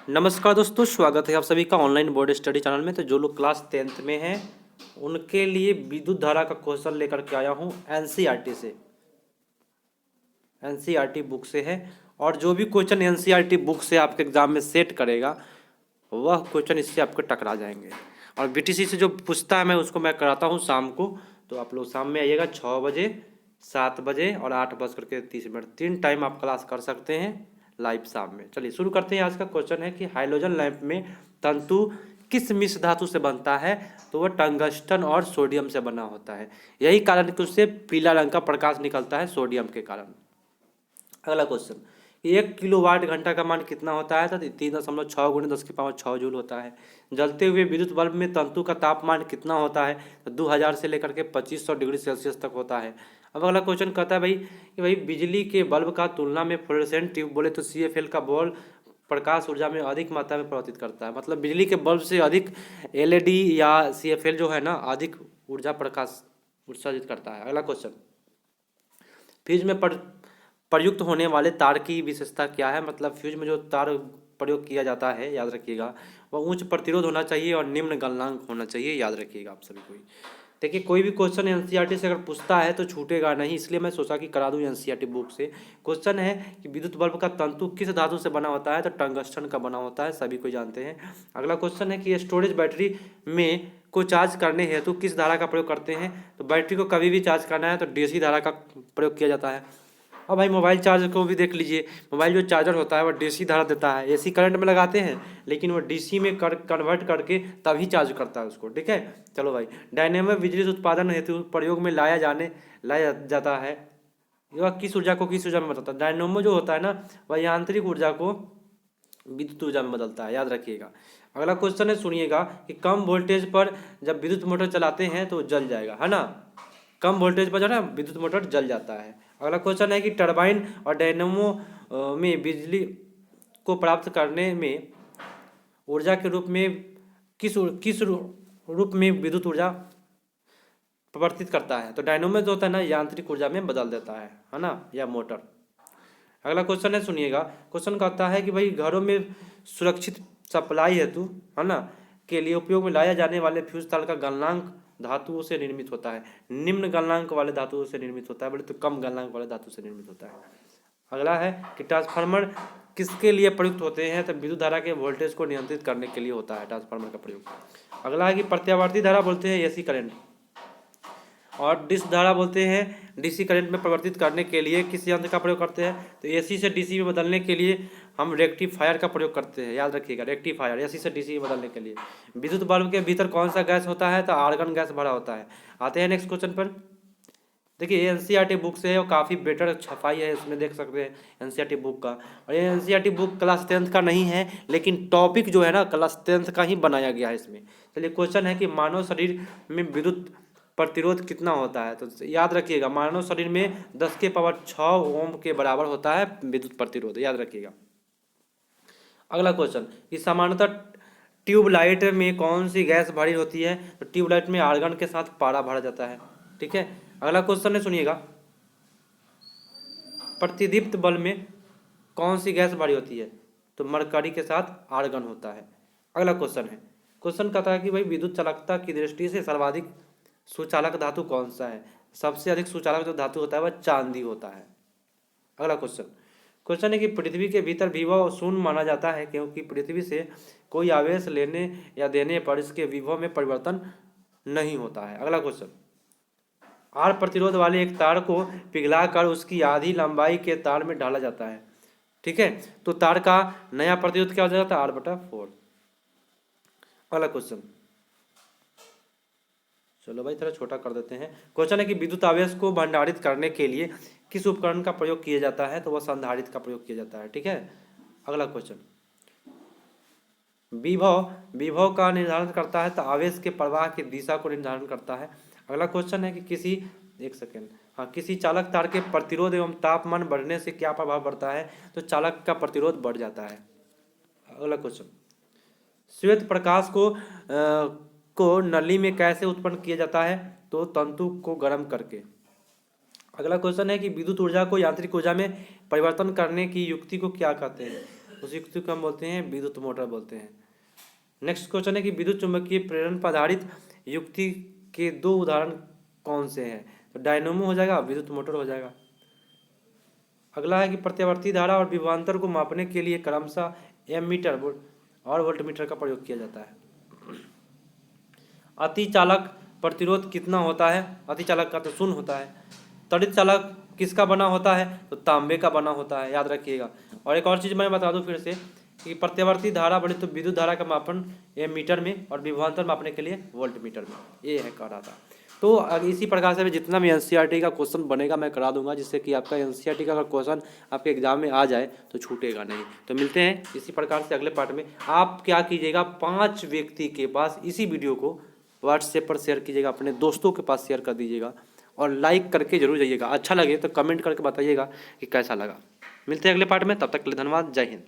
नमस्कार दोस्तों, स्वागत है आप सभी का ऑनलाइन बोर्ड स्टडी चैनल में। तो जो लोग क्लास 10th में हैं उनके लिए विद्युत धारा का क्वेश्चन लेकर के आया हूँ एनसीईआरटी से। एनसीईआरटी बुक से है और जो भी क्वेश्चन एनसीईआरटी बुक से आपके एग्जाम में सेट करेगा वह क्वेश्चन इससे आपको टकरा जाएंगे। और बीटीसी से जो पूछता है उसको मैं कराता हूँ शाम को। तो आप लोग शाम में आइएगा 6 बजे, 7 बजे और 8:30। 3 टाइम आप क्लास कर सकते हैं लाइव शाम में। चलिए शुरू करते हैं। आज का क्वेश्चन है कि हाइड्रोजन लैंप में तंतु किस मिश्र धातु से बनता है? तो वह टंगस्टन और सोडियम से बना होता है। यही कारण कि उससे पीला रंग का प्रकाश निकलता है, सोडियम के कारण। अगला क्वेश्चन, 1 किलोवाट घंटा का मान कितना होता है? तो 3.6 × 10⁻6 जूल होता है। जलते हुए विद्युत बल्ब में तंतु का तापमान कितना होता है? तो 2000 से लेकर के 2500 डिग्री सेल्सियस तक होता है। अब अगला क्वेश्चन कहता है भाई बिजली के बल्ब का तुलना में फ्लोरेसेंट ट्यूब बोले तो CFL का बल्ब प्रकाश ऊर्जा में अधिक मात्रा में प्रवर्तित करता है। मतलब बिजली के बल्ब से अधिक LED या CFL जो है ना अधिक ऊर्जा प्रकाश उत्सर्जित करता है। अगला क्वेश्चन, फ्यूज में प्रयुक्त होने वाले तार की विशेषता क्या है? मतलब फ्यूज में जो तार प्रयोग किया जाता है, याद रखिएगा, वह उच्च प्रतिरोध होना चाहिए और निम्न गलनांक होना चाहिए। याद रखिएगा आप सभी को। देखिए कोई भी क्वेश्चन एनसीईआरटी से अगर पूछता है तो छूटेगा नहीं, इसलिए मैं सोचा कि करा दूं एनसीईआरटी बुक से। क्वेश्चन है कि विद्युत बल्ब का तंतु किस धातु से बना होता है? तो टंगस्टन का बना होता है, सभी को जानते हैं। अगला क्वेश्चन है कि स्टोरेज बैटरी में को चार्ज करने हेतु किस धारा का प्रयोग करते हैं? तो बैटरी को कभी भी चार्ज करना है तो DC धारा का प्रयोग किया जाता है। अब भाई मोबाइल चार्जर को भी देख लीजिए, मोबाइल जो चार्जर होता है वह DC धारा देता है। AC करंट में लगाते हैं लेकिन वो DC में कन्वर्ट करके तभी चार्ज करता है उसको। ठीक है, चलो भाई, डायनेमो बिजली उत्पादन हेतु प्रयोग में लाया जाता है। यह किस ऊर्जा को किस ऊर्जा में बदलता है? डायनेमो जो होता है ना वह यांत्रिक ऊर्जा को विद्युत ऊर्जा में बदलता है, याद रखिएगा। अगला क्वेश्चन है, सुनिएगा कि कम वोल्टेज पर जब विद्युत मोटर चलाते हैं तो जल जाएगा, है ना। कम वोल्टेज पर जो है ना विद्युत मोटर जल जाता है। अगला क्वेश्चन है कि टरबाइन और डायनेमो में बिजली को प्राप्त करने में ऊर्जा के रूप में किस रूप में विद्युत ऊर्जा प्रवर्तित करता है? तो डायनेमो जो होता है ना यांत्रिक ऊर्जा में बदल देता है ना, या मोटर। अगला क्वेश्चन है, सुनिएगा। क्वेश्चन कहता है कि भाई घरों में सुरक्षित सप्लाई हेतु, है ना, के लिए उपयोग में लाया जाने वाले फ्यूज तार का गलनांक धातुओं से निर्मित होता है। निम्न गलनांक वाले धातुओं से निर्मित होता है, बोले तो कम गलनांक वाले धातु से निर्मित होता है। अगला है कि ट्रांसफार्मर किसके लिए प्रयुक्त होते हैं? तो विद्युत धारा के वोल्टेज को नियंत्रित करने के लिए होता है ट्रांसफार्मर का प्रयोग। अगला है कि प्रत्यावर्ती धारा बोलते हैं AC करंट, और डिस्क धारा बोलते हैं DC करंट में परिवर्तित करने के लिए किस यंत्र का प्रयोग करते हैं? तो AC से DC में बदलने के लिए हम रेक्टिफायर का प्रयोग करते हैं, याद रखिएगा, रेक्टिफायर AC से DC में बदलने के लिए। विद्युत बल्ब के भीतर कौन सा गैस होता है? तो आर्गन गैस भरा होता है। आते हैं नेक्स्ट क्वेश्चन पर। देखिए एनसीईआरटी बुक से है और काफ़ी बेटर छपाई है, इसमें देख सकते हैं एनसीईआरटी बुक का। और ये एनसीईआरटी बुक क्लास 10th का नहीं है, लेकिन टॉपिक जो है ना क्लास 10th का ही बनाया गया है इसमें। चलिए क्वेश्चन है कि मानव शरीर में विद्युत प्रतिरोध कितना होता है? तो याद रखिएगा, मानव शरीर में 10⁻6 ओम के बराबर होता है विद्युत प्रतिरोध, याद रखिएगा। अगला क्वेश्चन, कि सामान्यतः ट्यूबलाइट में कौन सी गैस भरी होती है? तो ट्यूबलाइट में आर्गन के साथ पारा भरा जाता है। ठीक है, अगला क्वेश्चन है, सुनिएगा। प्रतिदीप्त बल्ब में कौन सी गैस भरी होती है? तो मरकरी के साथ आर्गन होता है। अगला क्वेश्चन है, क्वेश्चन कहता है कि भाई विद्युत चालकता की दृष्टि से सर्वाधिक सुचालक धातु कौन सा है? सबसे अधिक सुचालक जो धातु होता है वह चांदी होता है। अगला क्वेश्चन है कि पृथ्वी के भीतर विभव शून्य माना जाता है क्योंकि पृथ्वी से कोई आवेश लेने या देने पर इसके विभव में परिवर्तन नहीं होता है। अगला क्वेश्चन, R प्रतिरोध वाले एक तार को पिघलाकर उसकी आधी लंबाई के तार में डाला जाता है। ठीक है, तो तार का नया प्रतिरोध क्या हो जाता है? R/4। अगला क्वेश्चन, चलो भाई थोड़ा छोटा कर देते हैं। क्वेश्चन है कि विद्युत आवेश को भंडारित करने के लिए किस उपकरण का प्रयोग किया जाता है? तो वह संधारित्र का प्रयोग किया जाता है। ठीक है, अगला क्वेश्चन, विभव का निर्धारण करता है तो आवेश के प्रवाह की दिशा को निर्धारण करता है। अगला क्वेश्चन है कि किसी चालक तार के प्रतिरोध एवं तापमान बढ़ने से क्या प्रभाव पड़ता है? तो चालक का प्रतिरोध बढ़ जाता है। अगला क्वेश्चन, श्वेत प्रकाश को नली में कैसे उत्पन्न किया जाता है? तो तंतु को गर्म करके। अगला क्वेश्चन है कि विद्युत ऊर्जा को यांत्रिक ऊर्जा में परिवर्तन करने की युक्ति को क्या कहते हैं? उस युक्ति को हम बोलते हैं विद्युत मोटर बोलते हैं। नेक्स्ट क्वेश्चन है कि विद्युत चुम्बकीय प्रेरण पर आधारित युक्ति के 2 उदाहरण कौन से हैं? तो डायनेमो हो जाएगा, विद्युत मोटर हो जाएगा। अगला है कि प्रत्यावर्ती धारा और विभवांतर को मापने के लिए क्रमशः एमीटर और वोल्टमीटर का प्रयोग किया जाता है। अतिचालक प्रतिरोध कितना होता है? अतिचालक का तो 0 होता है। त्वरित चालक किसका बना होता है? तो तांबे का बना होता है, याद रखिएगा। और एक और चीज़ मैं बता दूं फिर से कि प्रत्यावर्ती धारा बने तो विद्युत धारा का मापन एमीटर में और विभवांतर मापने के लिए वोल्टमीटर में, ये है कह रहा था। तो इसी प्रकार से जितना भी एनसीईआरटी का क्वेश्चन बनेगा मैं करा दूंगा, जिससे कि आपका एनसीईआरटी का अगर क्वेश्चन आपके एग्जाम में आ जाए तो छूटेगा नहीं। तो मिलते हैं इसी प्रकार से अगले पार्ट में। आप क्या कीजिएगा, 5 व्यक्ति के पास इसी वीडियो को व्हाट्सएप पर शेयर कीजिएगा, अपने दोस्तों के पास शेयर कर दीजिएगा और लाइक करके जरूर जाइएगा। अच्छा लगे तो कमेंट करके बताइएगा कि कैसा लगा। मिलते हैं अगले पार्ट में, तब तक के लिए धन्यवाद। जय हिंद।